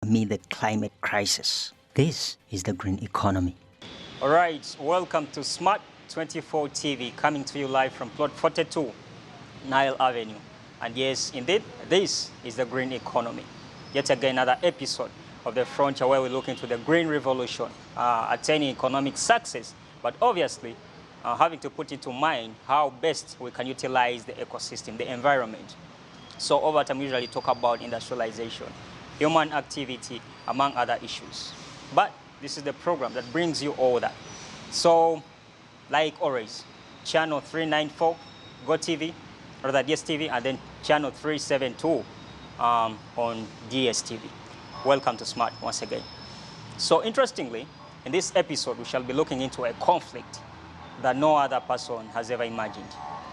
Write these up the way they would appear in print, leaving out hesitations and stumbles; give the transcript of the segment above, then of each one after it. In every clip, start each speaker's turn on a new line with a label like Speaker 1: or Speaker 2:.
Speaker 1: amid the climate crisis. This is the green economy.
Speaker 2: All right, welcome to Smart 24 TV, coming to you live from Plot 42, Nile Avenue. And yes, indeed, this is the green economy. Yet again, another episode of the frontier where we look into the green revolution, attaining economic success, but obviously having to put into mind how best we can utilize the ecosystem, the environment. So over time, we usually talk about industrialization, human activity, among other issues. But this is the program that brings you all that. So, like always, channel 394, GoTV, rather DSTV, and then channel 372 on DSTV. Welcome to Smart once again. So interestingly, in this episode, we shall be looking into a conflict that no other person has ever imagined.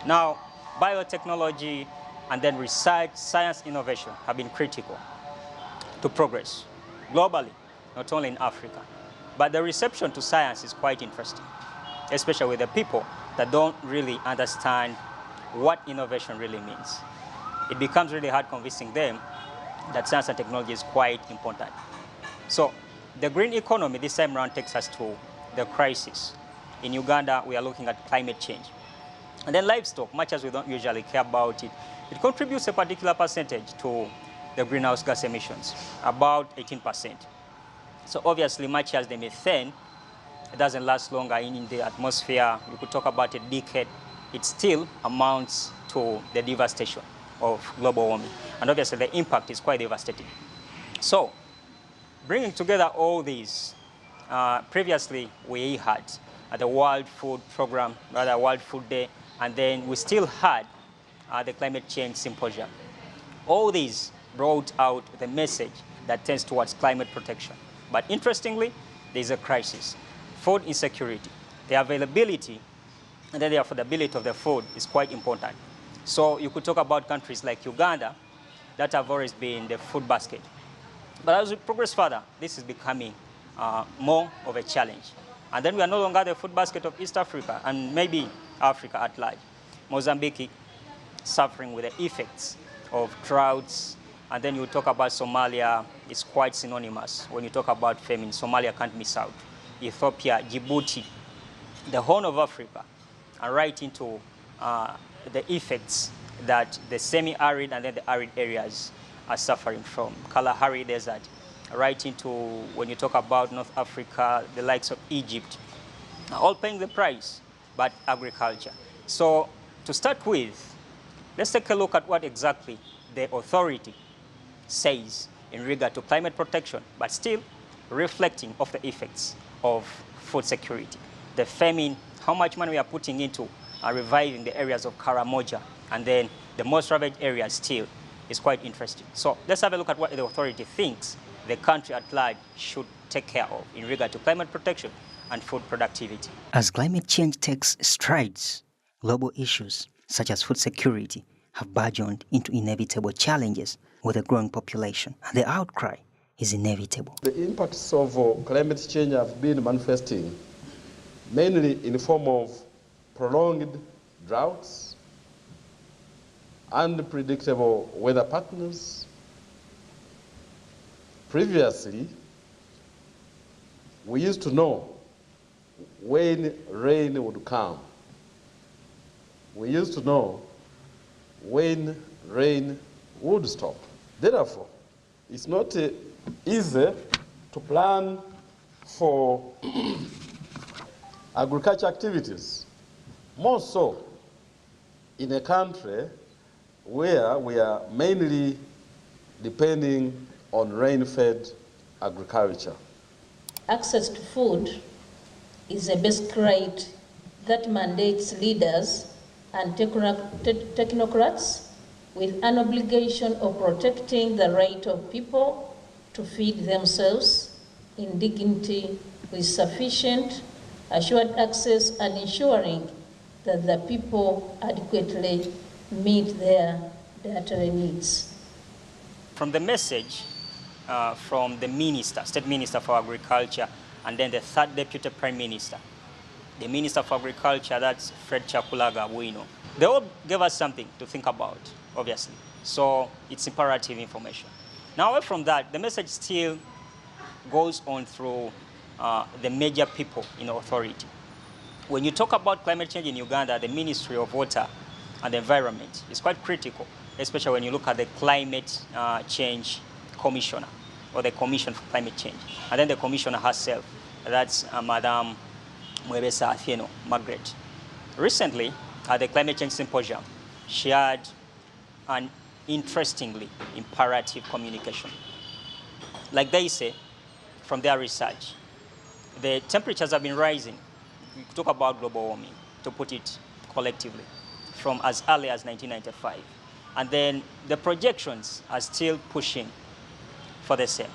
Speaker 2: Now, biotechnology and then research, science, innovation have been critical to progress globally, not only in Africa. But the reception to science is quite interesting, especially with the people that don't really understand what innovation really means. It becomes really hard convincing them that science and technology is quite important. So the green economy this time around takes us to the crisis. In Uganda, we are looking at climate change. And then livestock, much as we don't usually care about it, it contributes a particular percentage to the greenhouse gas emissions, about 18%. So obviously, much as the methane, it doesn't last longer in the atmosphere. We could talk about a decade. It still amounts to the devastation of global warming. And obviously, the impact is quite devastating. So bringing together all these, previously we had the World Food Program, rather World Food Day, and then we still had the Climate Change Symposium. All these brought out the message that tends towards climate protection. But interestingly, there's a crisis. Food insecurity, the availability and then the affordability of the food is quite important. So you could talk about countries like Uganda that have always been the food basket. But as we progress further, this is becoming more of a challenge. And then we are no longer the food basket of East Africa and maybe Africa at large. Mozambique suffering with the effects of droughts. And then you talk about Somalia, it's quite synonymous. When you talk about famine, Somalia can't miss out. Ethiopia, Djibouti, the Horn of Africa, are right into the effects that the semi-arid and then the arid areas are suffering from. Kalahari Desert, right into, when you talk about North Africa, the likes of Egypt, are all paying the price, but agriculture. So to start with, let's take a look at what exactly the authority says in regard to climate protection, but still reflecting of the effects of food security. The famine, how much money we are putting into reviving the areas of Karamoja, and then the most ravaged areas still is quite interesting. So let's have a look at what the authority thinks the country at large should take care of in regard to climate protection and food productivity.
Speaker 1: As climate change takes strides, global issues such as food security have burgeoned into inevitable challenges with a growing population, and the outcry is inevitable.
Speaker 3: The impacts of climate change have been manifesting mainly in the form of prolonged droughts, unpredictable weather patterns. Previously, we used to know when rain would come. We used to know when rain would stop. Therefore, it's not easy to plan for agriculture activities, more so in a country where we are mainly depending on rain-fed agriculture.
Speaker 4: Access to food is a basic right that mandates leaders and technocrats with an obligation of protecting the right of people to feed themselves in dignity with sufficient assured access and ensuring that the people adequately meet their dietary needs.
Speaker 2: From the message from the minister, State Minister for Agriculture, and then the third Deputy Prime Minister, the Minister for Agriculture, that's Fred Chakulaga Bwino, they all gave us something to think about, obviously. So it's imperative information. Now, away from that, the message still goes on through the major people in authority. When you talk about climate change in Uganda, the Ministry of Water and the Environment is quite critical, especially when you look at the Climate Change Commissioner, or the Commission for Climate Change. And then the commissioner herself, that's Madame Mwebesa Athieno Margaret. Recently, at the Climate Change Symposium, she had an interestingly imperative communication. Like they say, from their research, the temperatures have been rising. We talk about global warming, to put it collectively, from as early as 1995. And then the projections are still pushing for the same.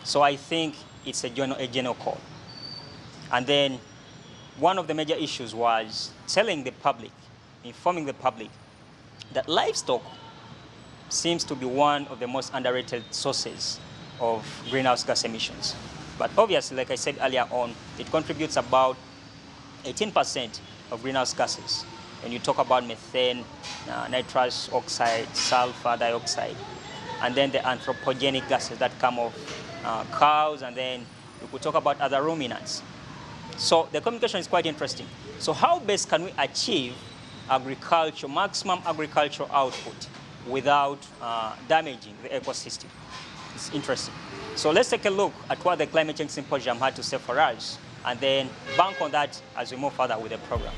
Speaker 2: So I think it's a general call. And then one of the major issues was telling the public, informing the public, that livestock seems to be one of the most underrated sources of greenhouse gas emissions. But obviously, like I said earlier on, it contributes about 18% of greenhouse gases. When you talk about methane, nitrous oxide, sulfur dioxide, and then the anthropogenic gases that come off cows, and then we could talk about other ruminants. So the communication is quite interesting. So how best can we achieve maximum agricultural output without damaging the ecosystem? It's interesting. So let's take a look at what the Climate Change Symposium had to say for us, and then bank on that as we move further with the program.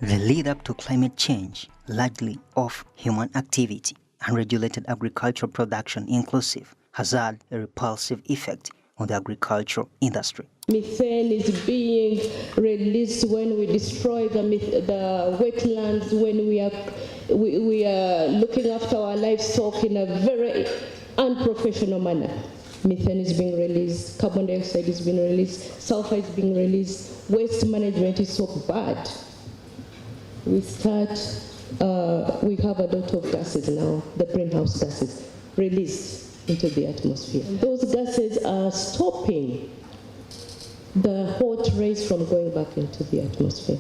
Speaker 1: The lead up to climate change, largely of human activity, unregulated agricultural production inclusive, has had a repulsive effect on the agricultural industry.
Speaker 5: Methane is being released when we destroy the wetlands, when we are looking after our livestock in a very unprofessional manner. Methane is being released, carbon dioxide is being released, sulfur is being released, waste management is so bad. We have a lot of gases now, the greenhouse gases, released into the atmosphere. Those gases are stopping the hot rays from going back into the atmosphere,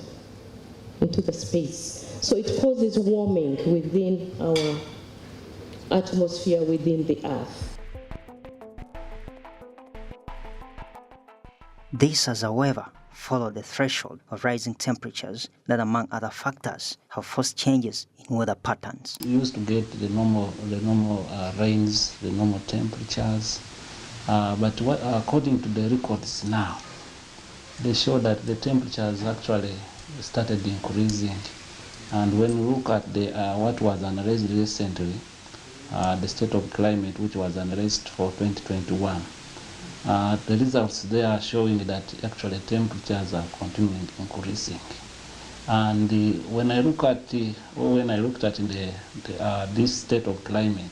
Speaker 5: into the space. So it causes warming within our atmosphere, within the earth.
Speaker 1: This has, however, followed the threshold of rising temperatures that, among other factors, have forced changes in weather patterns.
Speaker 6: We used to get the normal rains, the normal temperatures, but according to the records now, they show that the temperatures actually started increasing. And when we look at what was unreleased recently, the state of climate, which was unreleased for 2021, the results there are showing that actually temperatures are continuing increasing. And when I looked at this state of climate,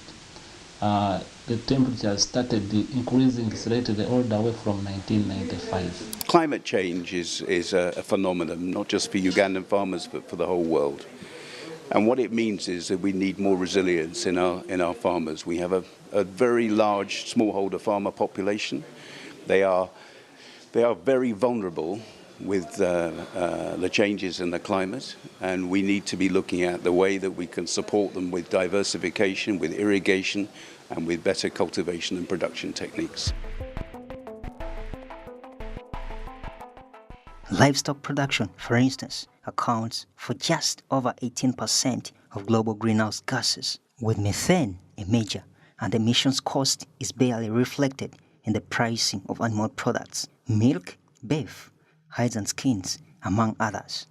Speaker 6: the temperatures started increasing slightly all the way from 1995.
Speaker 7: Climate change is a phenomenon, not just for Ugandan farmers, but for the whole world. And what it means is that we need more resilience in our farmers. We have a very large smallholder farmer population. They are very vulnerable with the changes in the climate, and we need to be looking at the way that we can support them with diversification, with irrigation, and with better cultivation and production techniques.
Speaker 1: Livestock production, for instance, accounts for just over 18% of global greenhouse gases, with methane a major, and the emissions cost is barely reflected in the pricing of animal products, milk, beef, hides and skins, among others.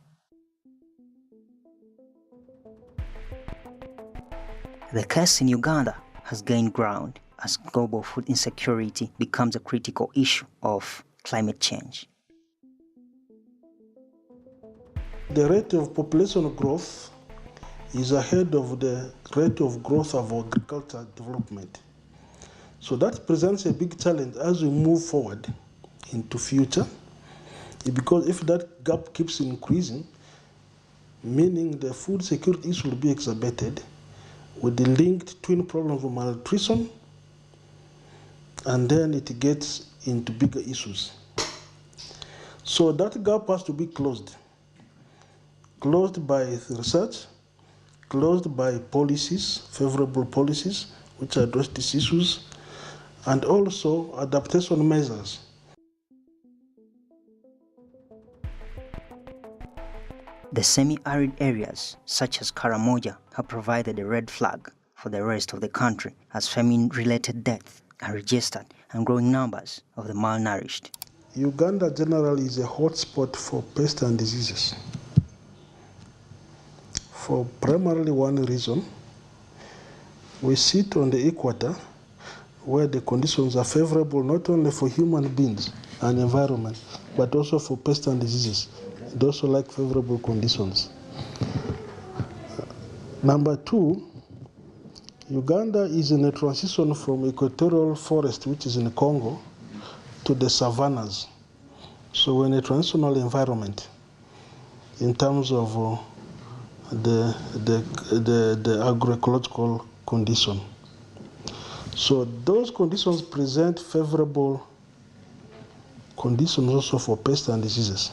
Speaker 1: The case in Uganda has gained ground as global food insecurity becomes a critical issue of climate change.
Speaker 8: The rate of population growth is ahead of the rate of growth of agricultural development. So that presents a big challenge as we move forward into future, because if that gap keeps increasing, meaning the food security issue will be exacerbated with the linked twin problems of malnutrition, and then it gets into bigger issues. So that gap has to be closed by research, closed by policies, favorable policies, which address these issues, and also adaptation measures.
Speaker 1: The semi-arid areas, such as Karamoja, have provided a red flag for the rest of the country as famine-related deaths are registered and growing numbers of the malnourished.
Speaker 8: Uganda generally is a hotspot for pests and diseases. For primarily one reason, we sit on the equator where the conditions are favorable not only for human beings and environment, but also for pests and diseases. They also like favorable conditions. Number two, Uganda is in a transition from equatorial forest, which is in Congo, to the savannas. So we're in a transitional environment in terms of the agroecological condition. So those conditions present favorable conditions also for pests and diseases.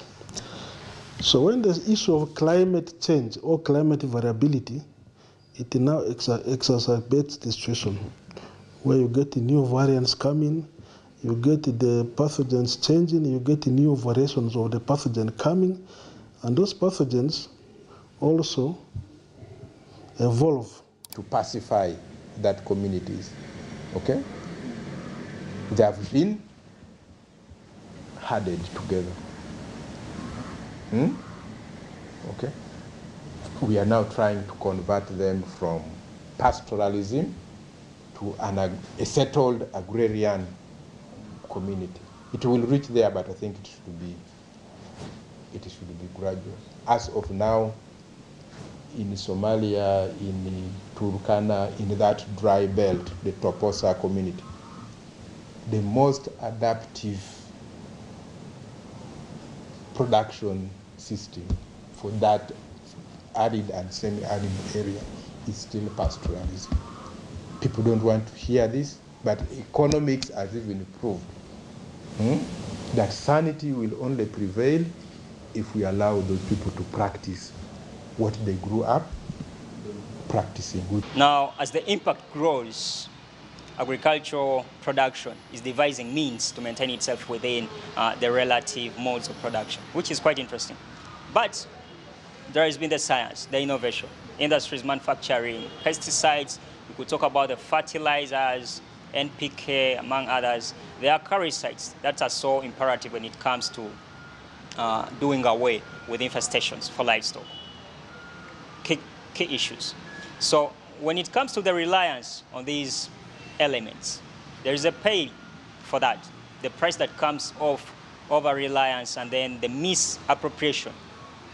Speaker 8: So when the issue of climate change or climate variability, it now exacerbates the situation where you get new variants coming, you get the pathogens changing, you get new variations of the pathogen coming, and those pathogens also evolve.
Speaker 9: To pacify that communities, okay? They have been herded together. Okay? We are now trying to convert them from pastoralism to a settled agrarian community. It will reach there, but I think it should be gradual. As of now, in Somalia, in Turkana, in that dry belt, the Toposa community, the most adaptive production system for that arid and semi-arid area is still pastoralism. People don't want to hear this, but economics has even proved that sanity will only prevail if we allow those people to practice what they grew up practicing.
Speaker 2: Now, as the impact grows, agricultural production is devising means to maintain itself within the relative modes of production, which is quite interesting. But there has been the science, the innovation, industries manufacturing, pesticides. We could talk about the fertilizers, NPK, among others. There are parasites that are so imperative when it comes to doing away with infestations for livestock. Key issues. So when it comes to the reliance on these elements, there is a pay for that. The price that comes off over-reliance and then the misappropriation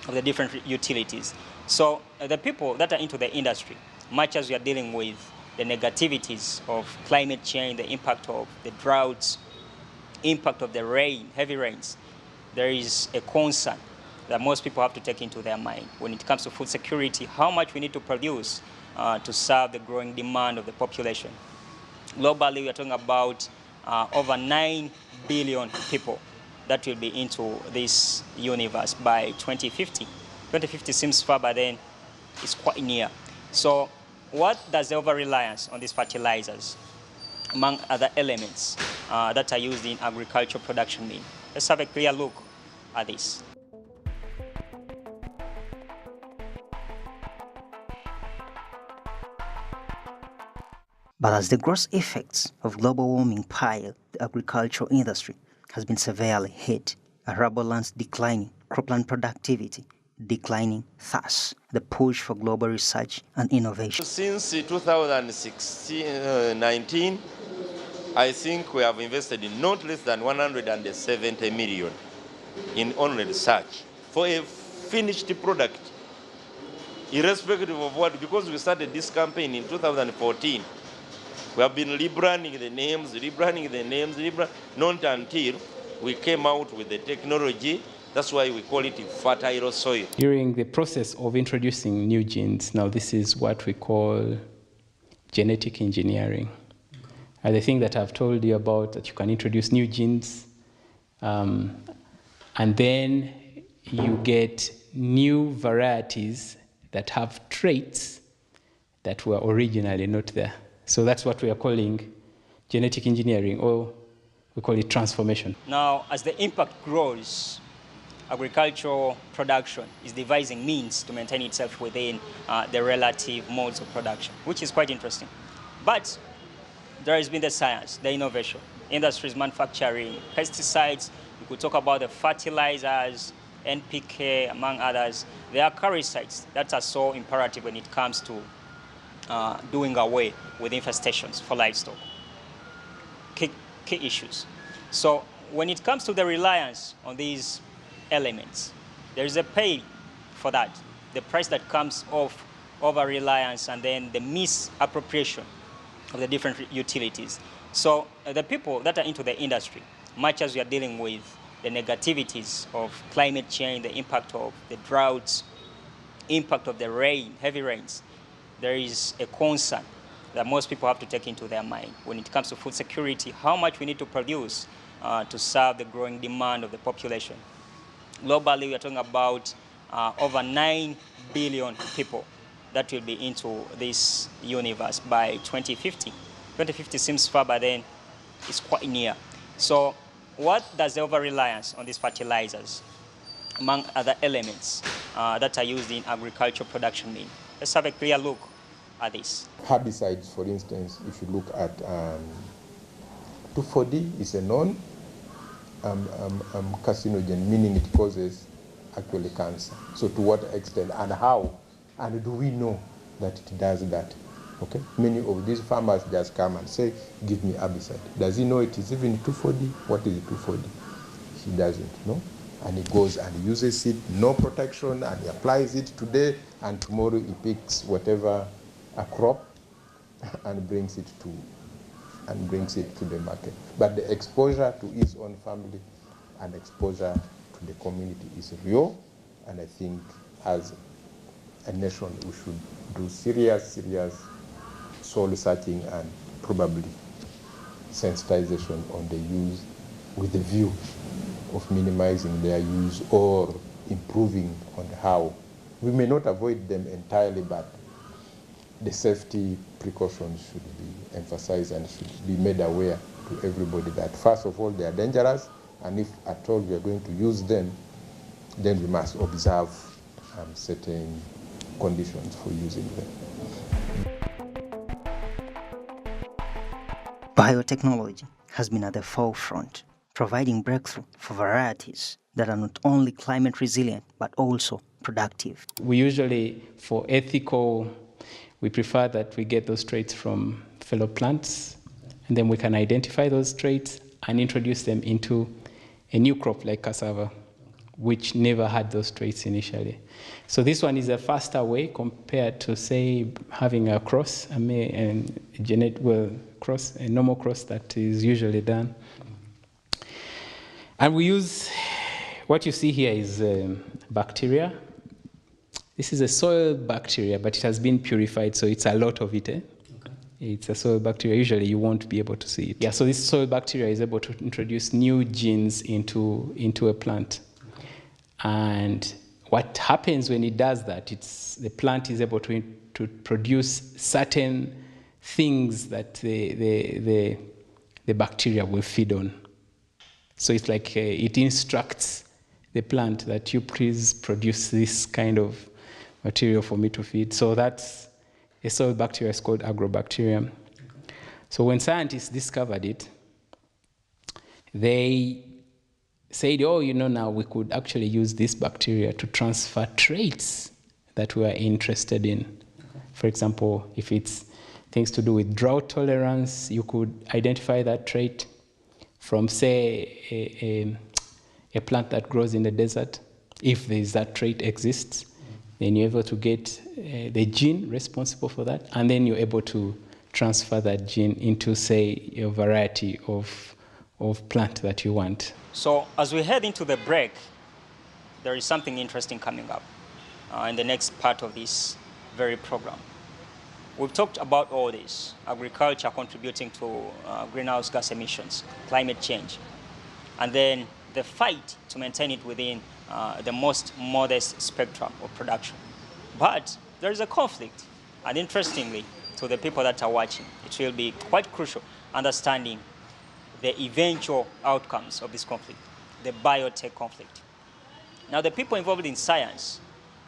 Speaker 2: of the different utilities. So the people that are into the industry, much as we are dealing with the negativities of climate change, the impact of the droughts, impact of the rain, heavy rains, there is a concern that most people have to take into their mind when it comes to food security, how much we need to produce to serve the growing demand of the population. Globally, we are talking about over 9 billion people that will be into this universe by 2050. 2050 seems far, but then it's quite near. So what does the over-reliance on these fertilizers, among other elements that are used in agricultural production mean? Let's have a clear look at this.
Speaker 1: But as the gross effects of global warming pile, the agricultural industry has been severely hit. Arable lands declining, cropland productivity declining, thus the push for global research and innovation.
Speaker 10: Since 2019, I think we have invested in not less than 170 million in only research for a finished product, irrespective of what, because we started this campaign in 2014. We have been rebranding the names, not until we came out with the technology. That's why we call it fertile soil.
Speaker 11: During the process of introducing new genes, now this is what we call genetic engineering. The thing that I've told you about, that you can introduce new genes, and then you get new varieties that have traits that were originally not there. So that's what we are calling genetic engineering, or we call it transformation.
Speaker 2: Now, as the impact grows, agricultural production is devising means to maintain itself within the relative modes of production, which is quite interesting. But there has been the science, the innovation, industries manufacturing, pesticides. We could talk about the fertilizers, NPK, among others. There are herbicides that are so imperative when it comes to doing away with infestations for livestock. Key issues. So when it comes to the reliance on these elements, there is a pay for that. The price that comes off over-reliance and then the misappropriation of the different utilities. So the people that are into the industry, much as we are dealing with the negativities of climate change, the impact of the droughts, impact of the rain, heavy rains, there is a concern that most people have to take into their mind when it comes to food security, how much we need to produce to serve the growing demand of the population. Globally, we are talking about over 9 billion people that will be into this universe by 2050. 2050 seems far, but then it's quite near. So what does the over-reliance on these fertilizers, among other elements that are used in agricultural production mean? Let's have a clear look at this.
Speaker 9: Herbicides, for instance, if you look at 2,4-D, is a known carcinogen, meaning it causes actually cancer. So to what extent and how, and do we know that it does that? Okay, many of these farmers just come and say, give me herbicide. Does he know it is even 2,4-D? What is 2,4-D? He doesn't know. And he goes and uses it, no protection, and he applies it today, and tomorrow he picks whatever a crop and brings it to the market. But the exposure to his own family and exposure to the community is real, and I think as a nation we should do serious soul searching and probably sensitization on the use with the view of minimizing their use or improving on how. We may not avoid them entirely, but the safety precautions should be emphasized and should be made aware to everybody that first of all they are dangerous, and if at all we are going to use them, then we must observe certain conditions for using them.
Speaker 1: Biotechnology has been at the forefront, providing breakthrough for varieties that are not only climate resilient, but also productive.
Speaker 11: We usually, for ethical, we prefer that we get those traits from fellow plants, and then we can identify those traits and introduce them into a new crop like cassava, which never had those traits initially. So this one is a faster way compared to, say, having a cross, a normal cross that is usually done. And we use, what you see here is bacteria. This is a soil bacteria, but it has been purified, so it's a lot of it. It's a soil bacteria. Usually you won't be able to see it. Yeah, so this soil bacteria is able to introduce new genes into a plant. And what happens when it does that, the plant is able to produce certain things that the bacteria will feed on. So it's like it instructs the plant that you please produce this kind of material for me to feed. So that's a soil bacteria, is called Agrobacterium. So when scientists discovered it, they said, oh, now we could actually use this bacteria to transfer traits that we are interested in. For example, if it's things to do with drought tolerance, you could identify that trait from, say, a plant that grows in the desert. If that trait exists, then you're able to get the gene responsible for that, and then you're able to transfer that gene into, say, a variety of plant that you want.
Speaker 2: So as we head into the break, there is something interesting coming up in the next part of this very program. We've talked about all this, agriculture contributing to greenhouse gas emissions, climate change, and then the fight to maintain it within the most modest spectrum of production. But there is a conflict, and interestingly, to the people that are watching, it will be quite crucial understanding the eventual outcomes of this conflict, the biotech conflict. Now, the people involved in science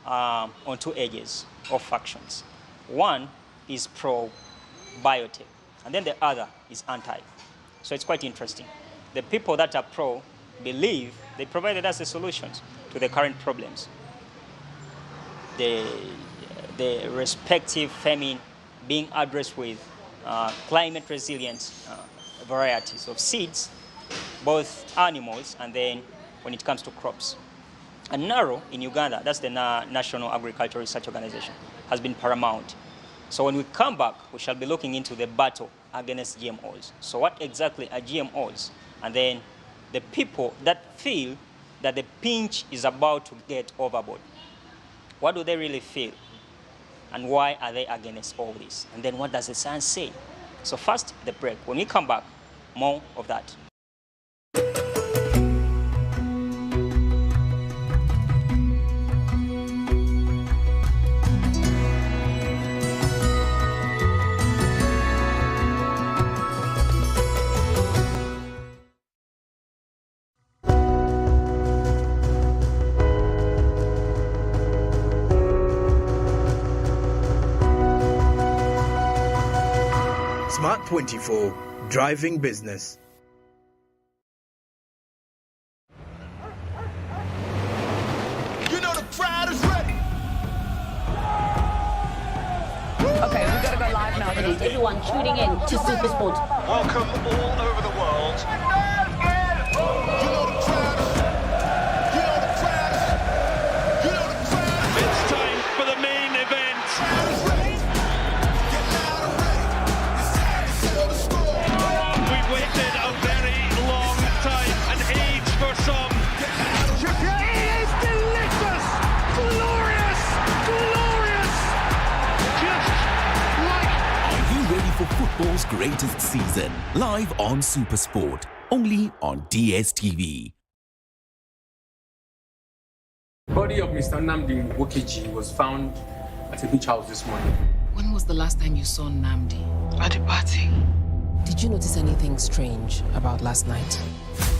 Speaker 2: are on two edges of factions. One is pro-biotech, and then the other is anti. So it's quite interesting. The people that are pro believe they provided us the solutions to the current problems. The respective famine being addressed with climate resilient varieties of seeds, both animals and then when it comes to crops. And NARO in Uganda, that's the National Agricultural Research Organization, has been paramount. So when we come back, we shall be looking into the battle against GMOs. So what exactly are GMOs? And then the people that feel that the pinch is about to get overboard. What do they really feel? And why are they against all this? And then what does the science say? So first, the break. When we come back, more of that.
Speaker 12: Smart 24, driving business.
Speaker 13: You know the crowd is ready.
Speaker 14: Okay, we gotta go live now. Everyone tuning in to Supersport.
Speaker 13: Welcome all over the world. You know the crowd. You know the crowd. You know the crowd. It's time for the main event. We've waited a very long time, an age for some. It is delicious, glorious, glorious. Just like.
Speaker 15: Are you ready for football's greatest season? Live on Supersport, only on DSTV.
Speaker 16: Body of Mr. Namdi Wokeji was found at a beach house this morning.
Speaker 17: When was the last time you saw Namdi?
Speaker 18: At the party.
Speaker 17: Did you notice anything strange about last night?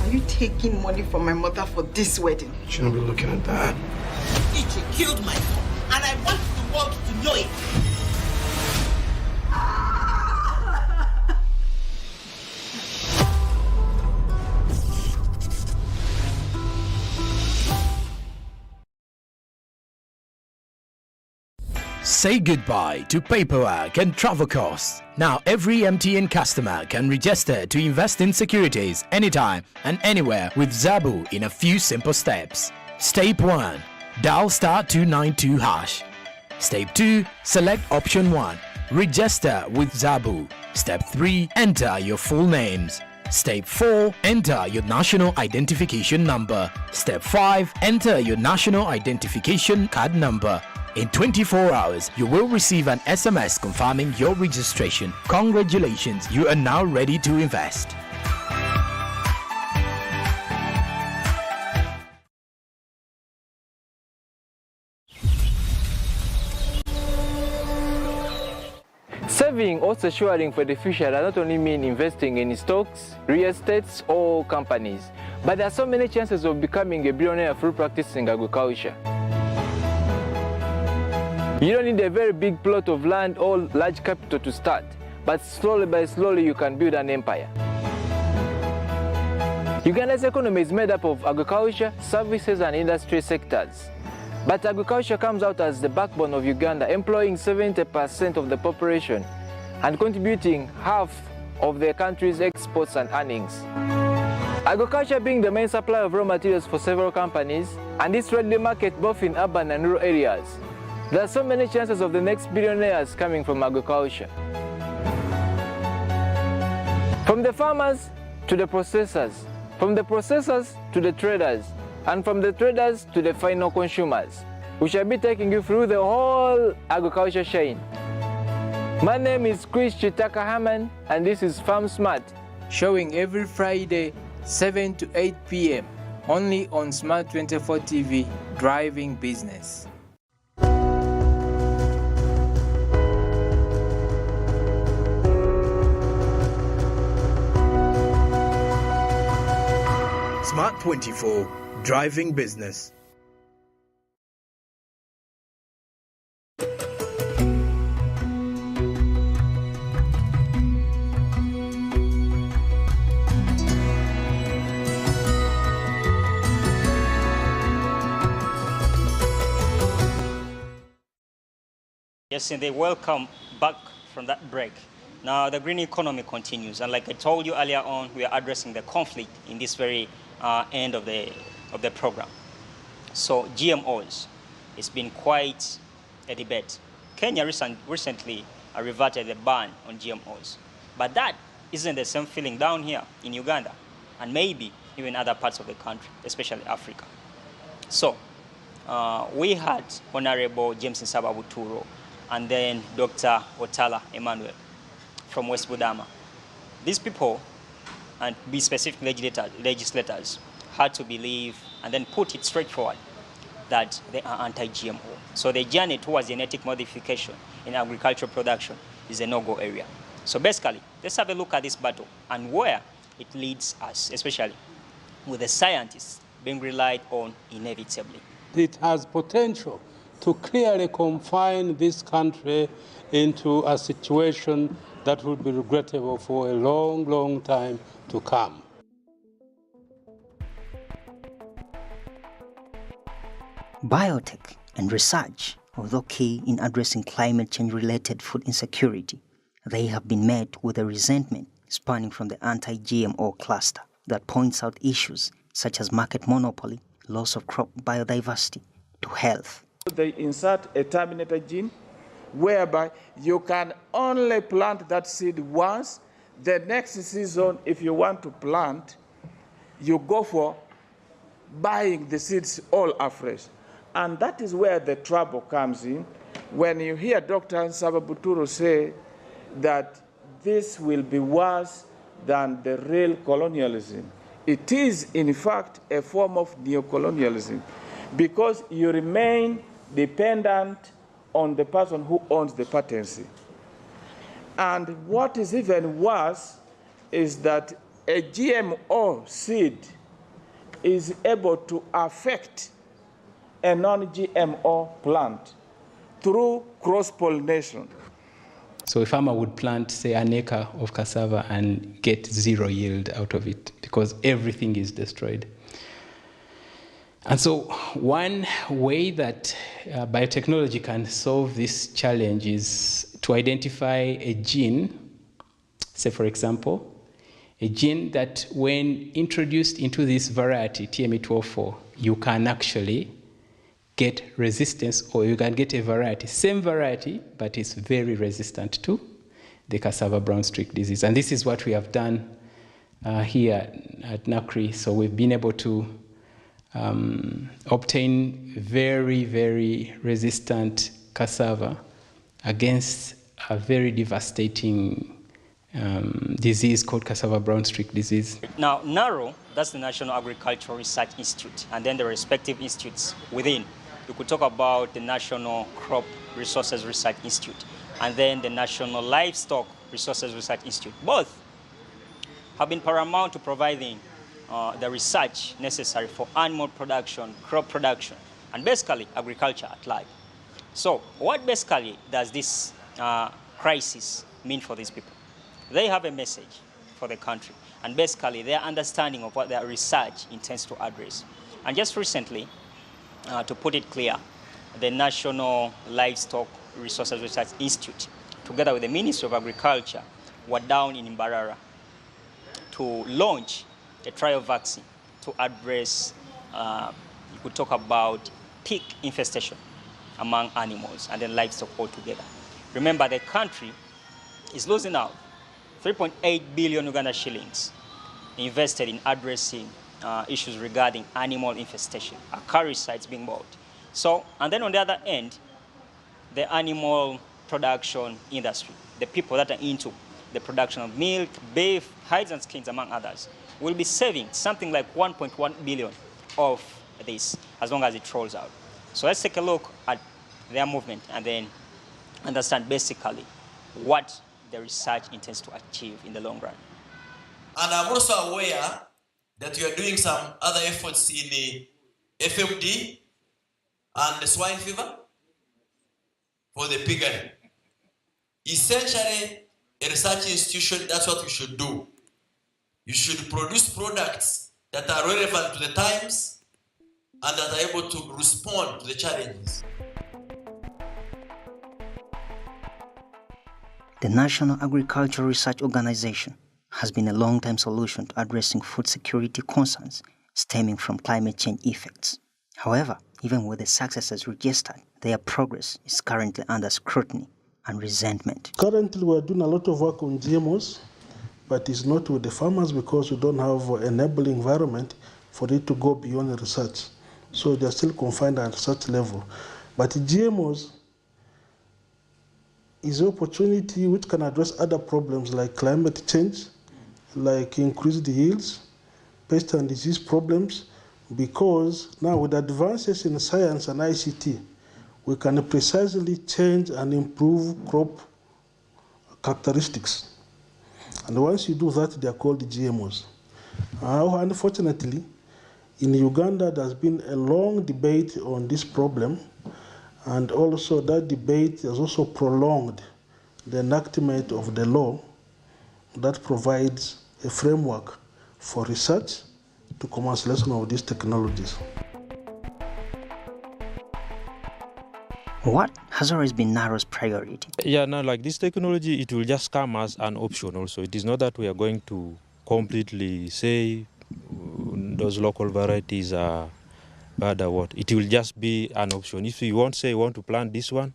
Speaker 18: Are you taking money from my mother for this wedding?
Speaker 8: Shouldn't be looking at that.
Speaker 19: Ichi killed my son, and I want the world to know it.
Speaker 12: Say goodbye to paperwork and travel costs. Now every MTN customer can register to invest in securities anytime and anywhere with Zabu in a few simple steps. Step 1. Dial *292#. Step 2. Select option 1. Register with Zabu. Step 3. Enter your full names. Step 4. Enter your national identification number. Step 5. Enter your national identification card number. In 24 hours, you will receive an SMS confirming your registration. Congratulations, you are now ready to invest.
Speaker 20: Saving or securing for the future does not only mean investing in stocks, real estates, or companies, but there are so many chances of becoming a billionaire through practicing agriculture. You don't need a very big plot of land or large capital to start, but slowly by slowly you can build an empire. Uganda's economy is made up of agriculture, services, and industry sectors. But agriculture comes out as the backbone of Uganda, employing 70% of the population and contributing half of the country's exports and earnings. Agriculture being the main supplier of raw materials for several companies, and it's readily marketed both in urban and rural areas. There are so many chances of the next billionaires coming from agriculture. From the farmers to the processors, from the processors to the traders, and from the traders to the final consumers. We shall be taking you through the whole agriculture chain. My name is Chris Chitaka Haman, and this is Farm Smart, showing every Friday 7 to 8 p.m. only on Smart 24 TV, driving business.
Speaker 12: Smart 24, driving business.
Speaker 2: Yes, indeed. Welcome back from that break. Now, the green economy continues, and like I told you earlier on, we are addressing the conflict in this very end of the program. So, GMOs, it's been quite a debate. Kenya recently reverted the ban on GMOs, but that isn't the same feeling down here in Uganda, and maybe even other parts of the country, especially Africa. So, we had Honorable James Nsaba Buturo, and then Dr. Otala Emmanuel from West Budama. These people, and be specific legislators, had to believe and then put it straightforward that they are anti-GMO. So the journey towards genetic modification in agricultural production is a no-go area. So basically, let's have a look at this battle and where it leads us, especially with the scientists being relied on inevitably.
Speaker 21: It has potential to clearly confine this country into a situation that would be regrettable for a long, long time to come.
Speaker 1: Biotech and research, although key in addressing climate change-related food insecurity, they have been met with a resentment spanning from the anti-GMO cluster that points out issues such as market monopoly, loss of crop biodiversity, to health.
Speaker 22: They insert a terminator gene whereby you can only plant that seed once. The next season, if you want to plant, you go for buying the seeds all afresh. And that is where the trouble comes in. When you hear Dr. Nsaba Buturo say that this will be worse than the real colonialism, it is, in fact, a form of neocolonialism, because you remain dependent on the person who owns the patency. And what is even worse is that a GMO seed is able to affect a non-GMO plant through cross-pollination.
Speaker 11: So a farmer would plant, say, an acre of cassava and get zero yield out of it because everything is destroyed. And so one way that biotechnology can solve this challenge is to identify a gene, say for example, a gene that when introduced into this variety, TME204, you can actually get resistance, or you can get a variety, same variety, but it's very resistant to the cassava brown streak disease. And this is what we have done here at NACRI. So we've been able to obtain very, very resistant cassava against a very devastating disease called cassava brown streak disease.
Speaker 2: Now, NARO, that's the National Agricultural Research Institute, and then the respective institutes within. You could talk about the National Crop Resources Research Institute, and then the National Livestock Resources Research Institute. Both have been paramount to providing the research necessary for animal production, crop production, and basically agriculture at large. So what basically does this crisis mean for these people? They have a message for the country, and basically their understanding of what their research intends to address. And just recently, to put it clear, the National Livestock Resources Research Institute, together with the Ministry of Agriculture, were down in Mbarara to launch a trial vaccine to address, you could talk about tick infestation among animals and then livestock altogether. Remember, the country is losing out 3.8 billion Uganda shillings invested in addressing issues regarding animal infestation, acaricides being bought. So, and then on the other end, the animal production industry, the people that are into the production of milk, beef, hides and skins, among others, will be saving something like 1.1 billion of this as long as it rolls out. So let's take a look at their movement and then understand basically what the research intends to achieve in the long run.
Speaker 19: And I'm also aware
Speaker 3: that we are doing some other efforts in FMD and the swine fever for the piggery. Essentially, a research institution, that's what we should do. You should produce products that are relevant to the times and that are able to respond to the challenges.
Speaker 1: The National Agricultural Research Organization has been a long-time solution to addressing food security concerns stemming from climate change effects. However, even with the successes registered, their progress is currently under scrutiny and resentment.
Speaker 8: Currently, we're doing a lot of work on GMOs, but it's not with the farmers because we don't have an enabling environment for it to go beyond the research. So they're still confined at research level. But GMOs is an opportunity which can address other problems like climate change, like increased yields, pest and disease problems, because now with advances in science and ICT, we can precisely change and improve crop characteristics. And once you do that, they are called GMOs. Unfortunately, in Uganda, there's been a long debate on this problem, and also that debate has also prolonged the enactment of the law that provides a framework for research to commercialization of these technologies.
Speaker 1: What has always been NARO's priority?
Speaker 4: Yeah, no, like this technology, it will just come as an option also. It is not that we are going to completely say those local varieties are bad or what. It will just be an option. If you want to plant this one,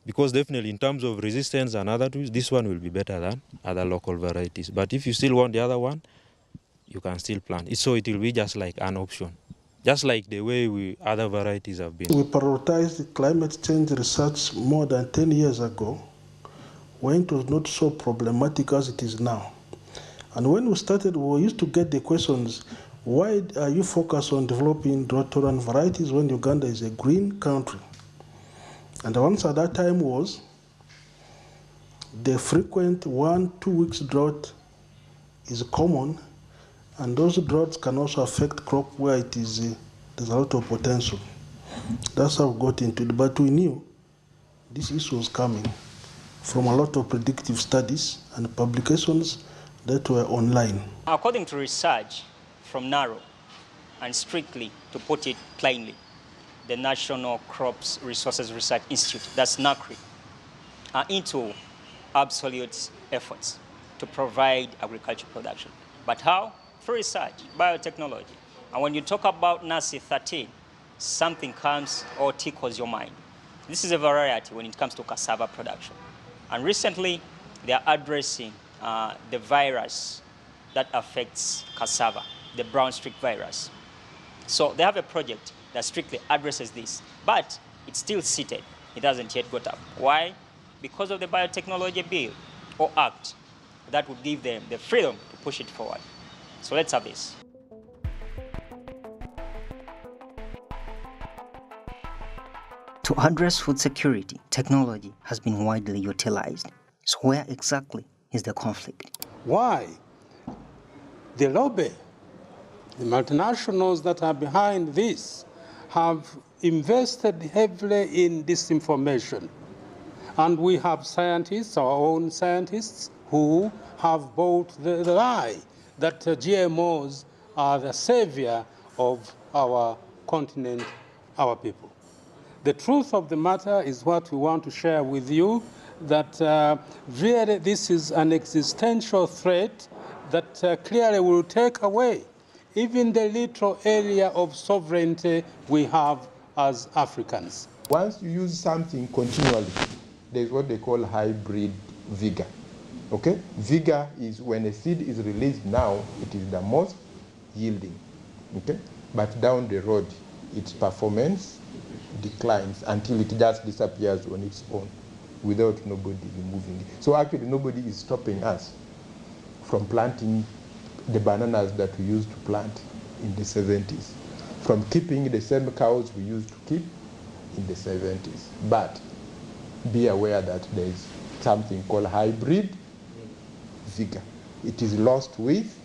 Speaker 4: because definitely in terms of resistance and other tools, this one will be better than other local varieties. But if you still want the other one, you can still plant it. So it will be just like an option, just like the way other varieties have been.
Speaker 8: We prioritized climate change research more than 10 years ago, when it was not so problematic as it is now. And when we started, we used to get the questions, why are you focused on developing drought-tolerant varieties when Uganda is a green country? And the answer at that time was, the frequent 1-2 weeks drought is common, and those droughts can also affect crop where it is there's a lot of potential. That's how we got into it. But we knew this issue was coming from a lot of predictive studies and publications that were online.
Speaker 2: According to research from NARO, and strictly to put it plainly, the National Crops Resources Research Institute, that's NACRI, are into absolute efforts to provide agricultural production. But how? Through research, biotechnology. And when you talk about NACI 13, something comes or tickles your mind. This is a variety when it comes to cassava production. And recently, they are addressing the virus that affects cassava, the brown streak virus. So they have a project that strictly addresses this, but it's still seated. It hasn't yet got up. Why? Because of the biotechnology bill or act that would give them the freedom to push it forward. So let's have this.
Speaker 1: To address food security, technology has been widely utilized. So where exactly is the conflict?
Speaker 21: Why? The lobby, the multinationals that are behind this, have invested heavily in disinformation. And we have scientists, our own scientists, who have bought the lie that GMOs are the savior of our continent, our people. The truth of the matter is what we want to share with you, that really this is an existential threat that clearly will take away even the little area of sovereignty we have as Africans.
Speaker 9: Once you use something continually, there's what they call hybrid vigor. Okay? Vigor is when a seed is released now, it is the most yielding. Okay? But down the road, its performance declines until it just disappears on its own without nobody removing it. So actually nobody is stopping us from planting the bananas that we used to plant in the 70s, from keeping the same cows we used to keep in the 70s. But be aware that there is something called hybrid vigor. It is lost with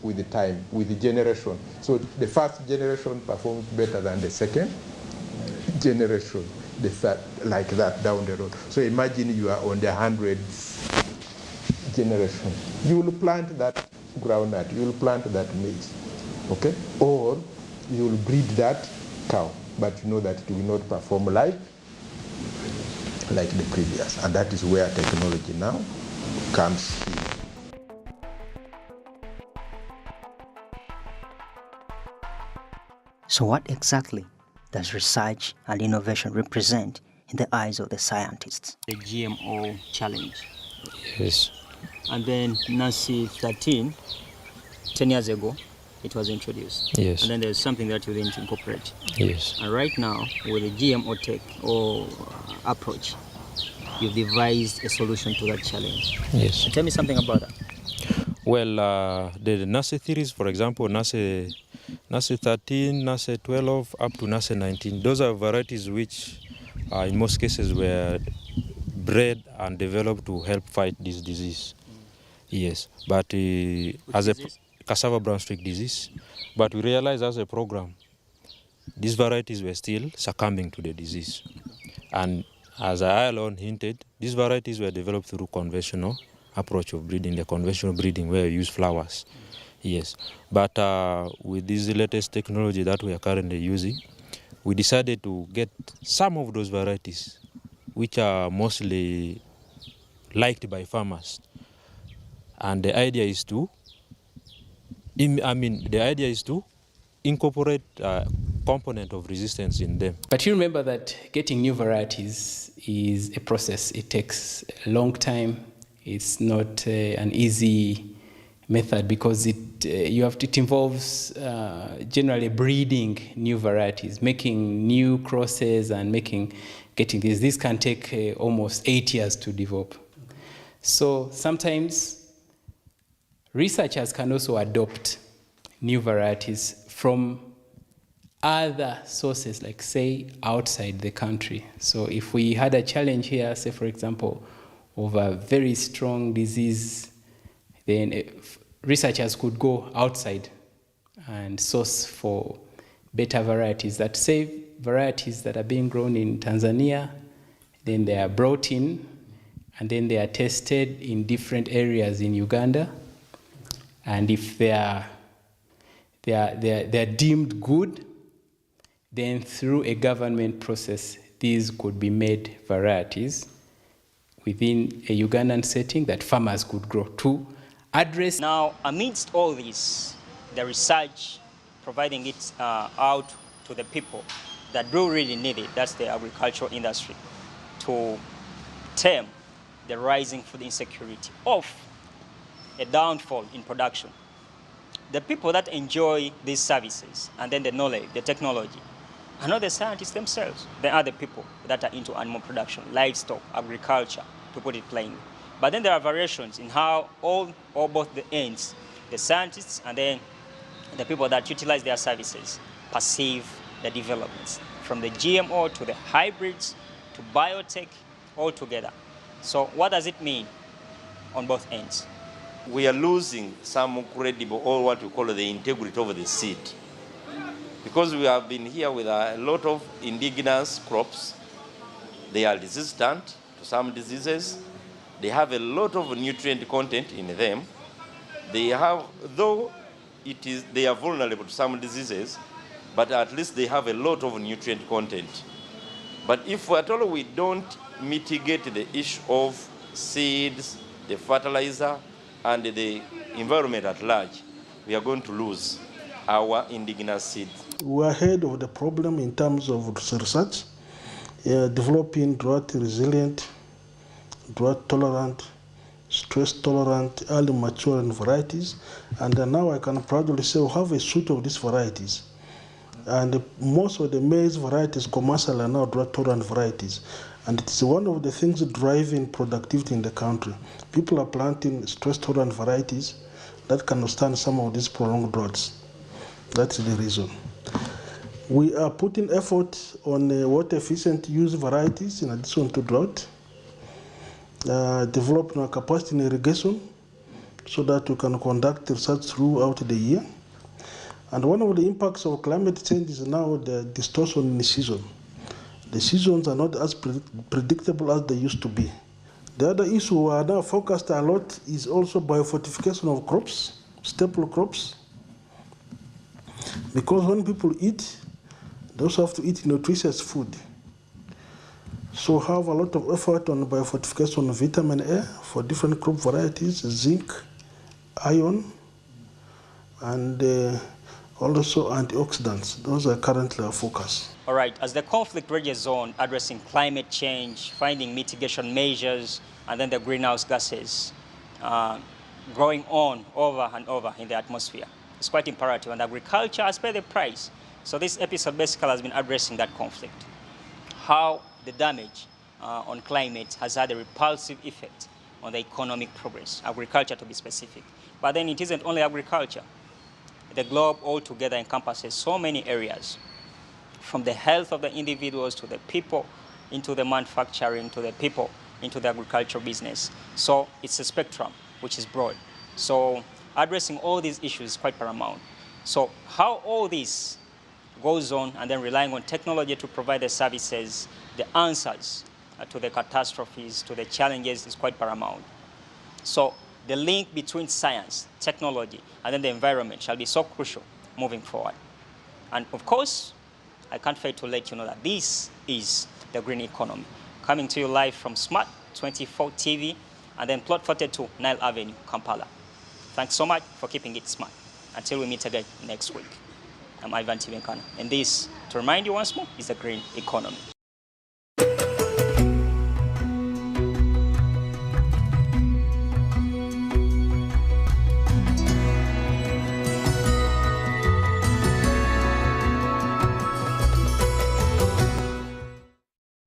Speaker 9: with the time, with the generation. So the first generation performs better than the second generation, the third, like that down the road. So imagine you are on the 100th generation. You will plant that groundnut, you will plant that maize, okay? Or you will breed that cow, but you know that it will not perform like the previous. And that is where technology now comes in.
Speaker 1: So what exactly does research and innovation represent in the eyes of the scientists?
Speaker 2: The GMO challenge.
Speaker 4: Yes.
Speaker 2: And then NACI 13, 10 years ago, it was introduced.
Speaker 4: Yes.
Speaker 2: And then there's something that you didn't incorporate.
Speaker 4: Yes.
Speaker 2: And right now, with the GMO tech or approach, you've devised a solution to that challenge.
Speaker 4: Yes.
Speaker 2: Tell me something about that.
Speaker 4: Well, the NACI theories, for example, NACI 13, NACI 12, up to NACI 19, those are varieties which in most cases were bred and developed to help fight this disease. Yes, but as a cassava brown streak disease, but we realized as a program, these varieties were still succumbing to the disease. And as I alone hinted, these varieties were developed through conventional approach of breeding, the conventional breeding where you use flowers. Yes, but with this latest technology that we are currently using, we decided to get some of those varieties which are mostly liked by farmers. And the idea is to, incorporate a component of resistance in them.
Speaker 11: But you remember that getting new varieties is a process. It takes a long time. It's not an easy method because it involves generally breeding new varieties, making new crosses and getting this. This can take almost 8 years to develop. So sometimes researchers can also adopt new varieties from other sources, like say outside the country. So if we had a challenge here, say for example, of a very strong disease, then researchers could go outside and source for better varieties that say varieties that are being grown in Tanzania, then they are brought in and then they are tested in different areas in Uganda. And if they are deemed good, then through a government process, these could be made varieties within a Ugandan setting that farmers could grow to address.
Speaker 2: Now, amidst all this, the research, providing it out to the people that do really need it, that's the agricultural industry, to tame the rising food insecurity of a downfall in production. The people that enjoy these services and then the knowledge, the technology, are not the scientists themselves. They are the people that are into animal production, livestock, agriculture, to put it plainly. But then there are variations in how all or both the ends, the scientists and then the people that utilize their services, perceive the developments, from the GMO to the hybrids to biotech altogether. So what does it mean on both ends?
Speaker 10: We are losing some credible, or what we call the integrity of the seed. Because we have been here with a lot of indigenous crops, they are resistant to some diseases. They have a lot of nutrient content in them. They have, though they are vulnerable to some diseases, but at least they have a lot of nutrient content. But if at all we don't mitigate the issue of seeds, the fertilizer, and the environment at large, we are going to lose our indigenous seeds.
Speaker 8: We're ahead of the problem in terms of research, developing drought-resilient, drought-tolerant, stress-tolerant, early maturing varieties. And now I can proudly say we have a suite of these varieties. And most of the maize varieties commercial are now drought-tolerant varieties. And it's one of the things driving productivity in the country. People are planting stress-tolerant varieties that can withstand some of these prolonged droughts. That's the reason. We are putting effort on water-efficient use varieties in addition to drought, developing our capacity in irrigation so that we can conduct research throughout the year. And one of the impacts of climate change is now the distortion in the season. The seasons are not as predictable as they used to be. The other issue we are now focused a lot is also biofortification of crops, staple crops. Because when people eat, they also have to eat nutritious food. So have a lot of effort on biofortification of vitamin A for different crop varieties, zinc, iron, and also antioxidants. Those are currently our focus.
Speaker 2: All right, as the conflict rages on, addressing climate change, finding mitigation measures, and then the greenhouse gases growing on over and over in the atmosphere, it's quite imperative, and agriculture has paid the price. So this episode basically has been addressing that conflict, how the damage on climate has had a repulsive effect on the economic progress, agriculture to be specific. But then it isn't only agriculture. The globe altogether encompasses so many areas, from the health of the individuals to the people, into the manufacturing, to the people, into the agricultural business. So it's a spectrum which is broad. So addressing all these issues is quite paramount. So how all this goes on, and then relying on technology to provide the services, the answers to the catastrophes, to the challenges is quite paramount. So the link between science, technology, and then the environment shall be so crucial moving forward. And of course, I can't fail to let you know that this is the green economy, coming to you live from Smart 24 TV, and then Plot 42, Nile Avenue, Kampala. Thanks so much for keeping it smart. Until we meet again next week. I'm Ivan Tivenkana, and this, to remind you once more, is the green economy.